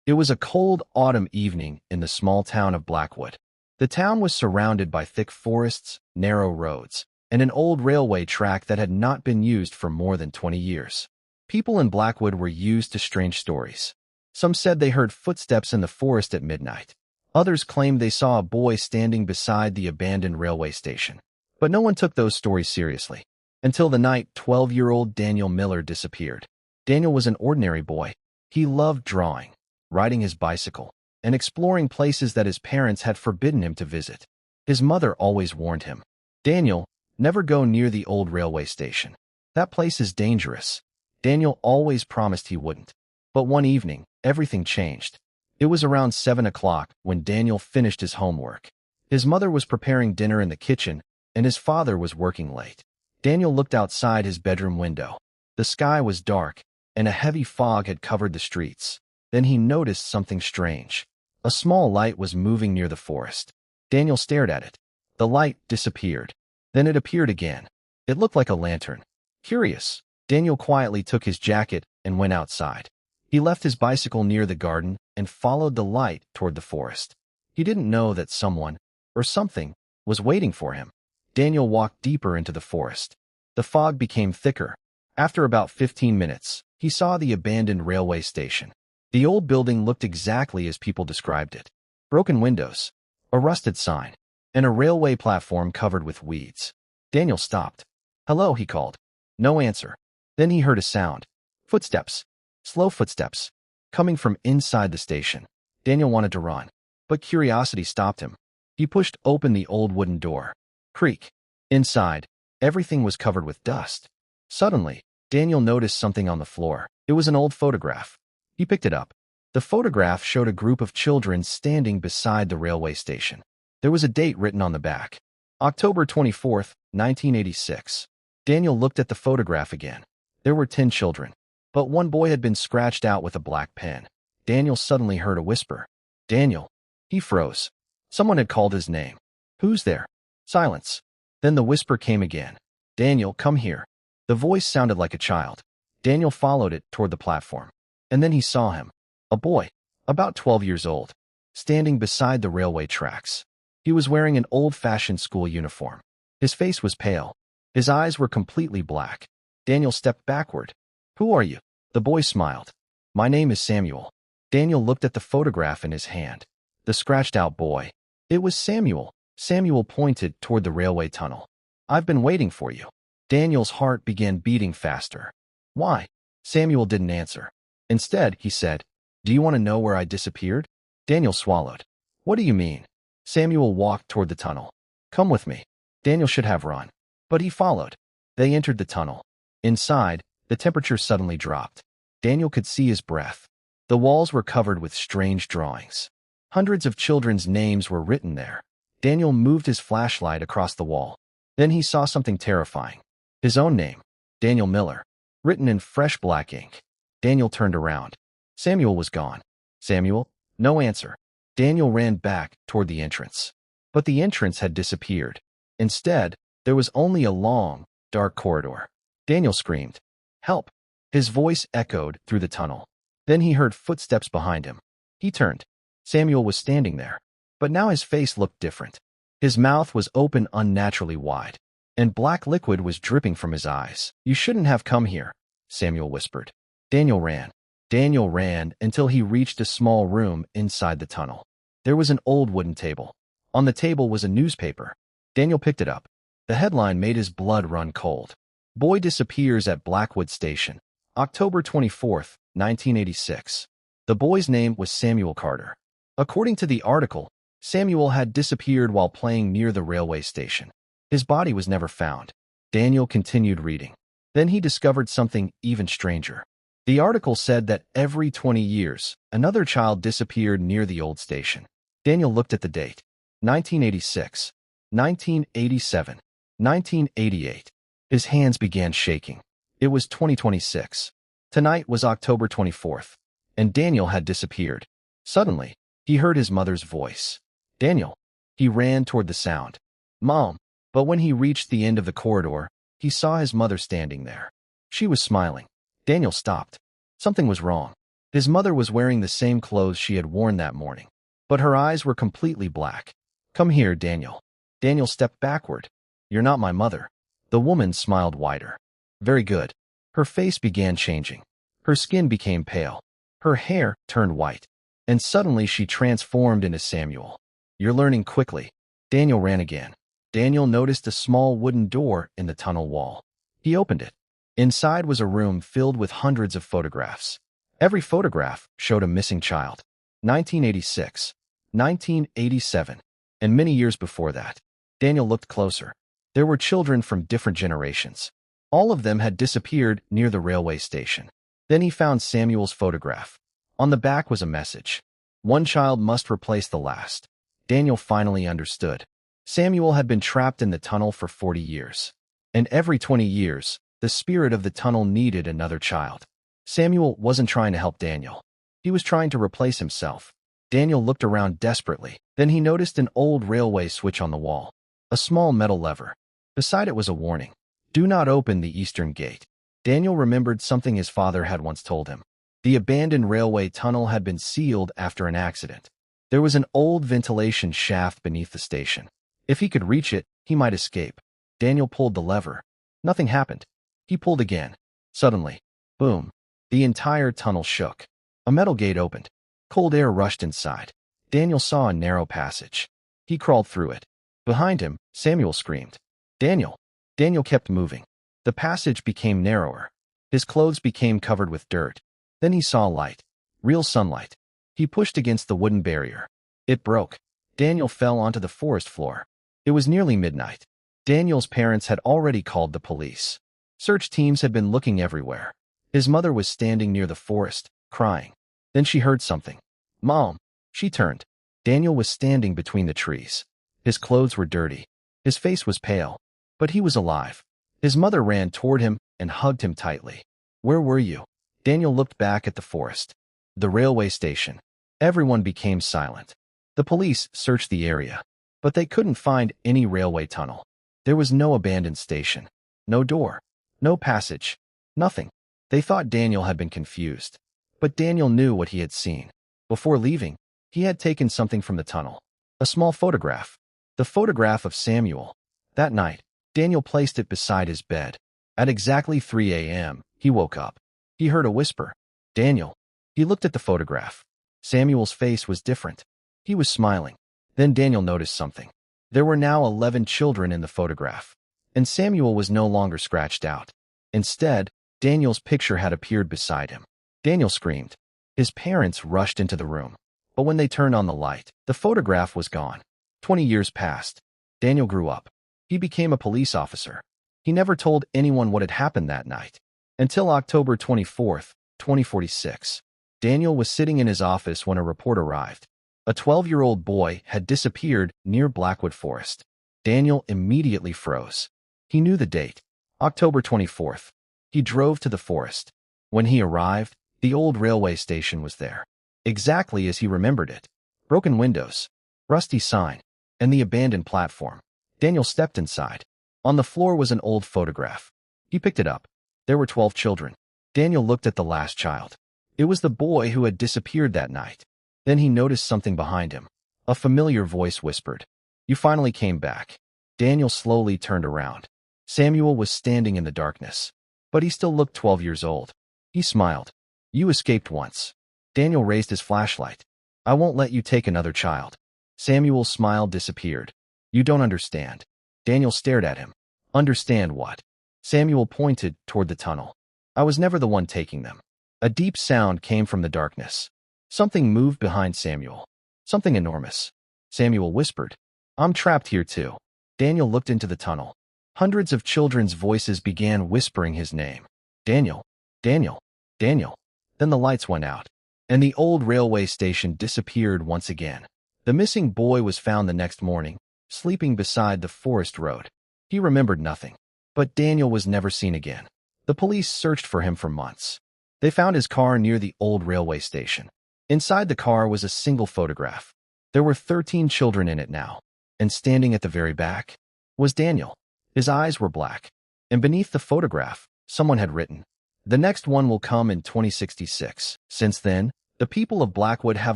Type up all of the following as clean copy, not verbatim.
It was a cold autumn evening in the small town of Blackwood. The town was surrounded by thick forests, narrow roads, and an old railway track that had not been used for more than 20 years. People in Blackwood were used to strange stories. Some said they heard footsteps in the forest at midnight. Others claimed they saw a boy standing beside the abandoned railway station. But no one took those stories seriously. Until the night 12-year-old Daniel Miller disappeared. Daniel was an ordinary boy. He loved drawing, riding his bicycle, and exploring places that his parents had forbidden him to visit. His mother always warned him, "Daniel, never go near the old railway station. That place is dangerous." Daniel always promised he wouldn't. But one evening, everything changed. It was around 7 o'clock when Daniel finished his homework. His mother was preparing dinner in the kitchen, and his father was working late. Daniel looked outside his bedroom window. The sky was dark, and a heavy fog had covered the streets. Then he noticed something strange. A small light was moving near the forest. Daniel stared at it. The light disappeared. Then it appeared again. It looked like a lantern. Curious, Daniel quietly took his jacket and went outside. He left his bicycle near the garden and followed the light toward the forest. He didn't know that someone, or something, was waiting for him. Daniel walked deeper into the forest. The fog became thicker. After about 15 minutes, he saw the abandoned railway station. The old building looked exactly as people described it. Broken windows, a rusted sign, and a railway platform covered with weeds. Daniel stopped. "Hello," he called. No answer. Then he heard a sound. Footsteps. Slow footsteps. Coming from inside the station. Daniel wanted to run, but curiosity stopped him. He pushed open the old wooden door. Creak. Inside, everything was covered with dust. Suddenly, Daniel noticed something on the floor. It was an old photograph. He picked it up. The photograph showed a group of children standing beside the railway station. There was a date written on the back. October 24th, 1986. Daniel looked at the photograph again. There were 10 children, but one boy had been scratched out with a black pen. Daniel suddenly heard a whisper. "Daniel." He froze. Someone had called his name. "Who's there?" Silence. Then the whisper came again. "Daniel, come here." The voice sounded like a child. Daniel followed it toward the platform. And then he saw him. A boy, about 12 years old, standing beside the railway tracks. He was wearing an old-fashioned school uniform. His face was pale. His eyes were completely black. Daniel stepped backward. "Who are you?" The boy smiled. "My name is Samuel." Daniel looked at the photograph in his hand. The scratched-out boy. It was Samuel. Samuel pointed toward the railway tunnel. "I've been waiting for you." Daniel's heart began beating faster. "Why?" Samuel didn't answer. Instead, he said, "Do you want to know where I disappeared?" Daniel swallowed. "What do you mean?" Samuel walked toward the tunnel. "Come with me." Daniel should have run, but he followed. They entered the tunnel. Inside, the temperature suddenly dropped. Daniel could see his breath. The walls were covered with strange drawings. Hundreds of children's names were written there. Daniel moved his flashlight across the wall. Then he saw something terrifying. His own name, Daniel Miller, written in fresh black ink. Daniel turned around. Samuel was gone. "Samuel?" No answer. Daniel ran back toward the entrance. But the entrance had disappeared. Instead, there was only a long, dark corridor. Daniel screamed, "Help!" His voice echoed through the tunnel. Then he heard footsteps behind him. He turned. Samuel was standing there. But now his face looked different. His mouth was open unnaturally wide, and black liquid was dripping from his eyes. "You shouldn't have come here," Samuel whispered. Daniel ran. Daniel ran until he reached a small room inside the tunnel. There was an old wooden table. On the table was a newspaper. Daniel picked it up. The headline made his blood run cold. "Boy disappears at Blackwood Station. October 24th, 1986. The boy's name was Samuel Carter. According to the article, Samuel had disappeared while playing near the railway station. His body was never found. Daniel continued reading. Then he discovered something even stranger. The article said that every 20 years, another child disappeared near the old station. Daniel looked at the date. 1986, 1987, 1988. His hands began shaking. It was 2026. Tonight was October 24th, and Daniel had disappeared. Suddenly, he heard his mother's voice. "Daniel." He ran toward the sound. "Mom." But when he reached the end of the corridor, he saw his mother standing there. She was smiling. Daniel stopped. Something was wrong. His mother was wearing the same clothes she had worn that morning, but her eyes were completely black. "Come here, Daniel." Daniel stepped backward. "You're not my mother." The woman smiled wider. "Very good." Her face began changing. Her skin became pale. Her hair turned white. And suddenly she transformed into Samuel. "You're learning quickly." Daniel ran again. Daniel noticed a small wooden door in the tunnel wall. He opened it. Inside was a room filled with hundreds of photographs. Every photograph showed a missing child. 1986, 1987, and many years before that. Daniel looked closer. There were children from different generations. All of them had disappeared near the railway station. Then he found Samuel's photograph. On the back was a message. One child must replace the last. Daniel finally understood. Samuel had been trapped in the tunnel for 40 years. And every 20 years, the spirit of the tunnel needed another child. Samuel wasn't trying to help Daniel. He was trying to replace himself. Daniel looked around desperately. Then he noticed an old railway switch on the wall. A small metal lever. Beside it was a warning. "Do not open the eastern gate." Daniel remembered something his father had once told him. The abandoned railway tunnel had been sealed after an accident. There was an old ventilation shaft beneath the station. If he could reach it, he might escape. Daniel pulled the lever. Nothing happened. He pulled again. Suddenly, boom, the entire tunnel shook. A metal gate opened. Cold air rushed inside. Daniel saw a narrow passage. He crawled through it. Behind him, Samuel screamed, "Daniel!" Daniel kept moving. The passage became narrower. His clothes became covered with dirt. Then he saw light. Real sunlight. He pushed against the wooden barrier. It broke. Daniel fell onto the forest floor. It was nearly midnight. Daniel's parents had already called the police. Search teams had been looking everywhere. His mother was standing near the forest, crying. Then she heard something. "Mom!" She turned. Daniel was standing between the trees. His clothes were dirty. His face was pale. But he was alive. His mother ran toward him and hugged him tightly. "Where were you?" Daniel looked back at the forest. The railway station. Everyone became silent. The police searched the area, but they couldn't find any railway tunnel. There was no abandoned station. No door. No passage. Nothing. They thought Daniel had been confused. But Daniel knew what he had seen. Before leaving, he had taken something from the tunnel. A small photograph. The photograph of Samuel. That night, Daniel placed it beside his bed. At exactly 3 a.m., he woke up. He heard a whisper. "Daniel." He looked at the photograph. Samuel's face was different. He was smiling. Then Daniel noticed something. There were now 11 children in the photograph. And Samuel was no longer scratched out. Instead, Daniel's picture had appeared beside him. Daniel screamed. His parents rushed into the room. But when they turned on the light, the photograph was gone. 20 years passed. Daniel grew up. He became a police officer. He never told anyone what had happened that night. Until October 24th, 2046. Daniel was sitting in his office when a report arrived. A 12-year-old boy had disappeared near Blackwood Forest. Daniel immediately froze. He knew the date, October 24th. He drove to the forest. When he arrived, the old railway station was there, exactly as he remembered it. Broken windows, rusty sign, and the abandoned platform. Daniel stepped inside. On the floor was an old photograph. He picked it up. There were 12 children. Daniel looked at the last child. It was the boy who had disappeared that night. Then he noticed something behind him. A familiar voice whispered, "You finally came back." Daniel slowly turned around. Samuel was standing in the darkness. But he still looked 12 years old. He smiled. "You escaped once." Daniel raised his flashlight. "I won't let you take another child." Samuel's smile disappeared. "You don't understand." Daniel stared at him. "Understand what?" Samuel pointed toward the tunnel. "I was never the one taking them." A deep sound came from the darkness. Something moved behind Samuel. Something enormous. Samuel whispered, "I'm trapped here too." Daniel looked into the tunnel. Hundreds of children's voices began whispering his name. "Daniel, Daniel, Daniel." Then the lights went out, and the old railway station disappeared once again. The missing boy was found the next morning, sleeping beside the forest road. He remembered nothing. But Daniel was never seen again. The police searched for him for months. They found his car near the old railway station. Inside the car was a single photograph. There were 13 children in it now, and standing at the very back was Daniel. His eyes were black, and beneath the photograph, someone had written, The next one will come in 2066. Since then, the people of Blackwood have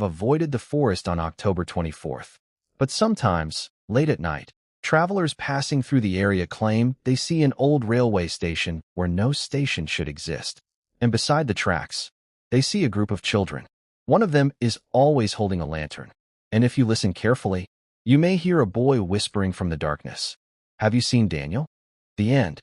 avoided the forest on October 24th. But sometimes, late at night, travelers passing through the area claim they see an old railway station where no station should exist. And beside the tracks, they see a group of children. One of them is always holding a lantern. And if you listen carefully, you may hear a boy whispering from the darkness. Have you seen Daniel? The end.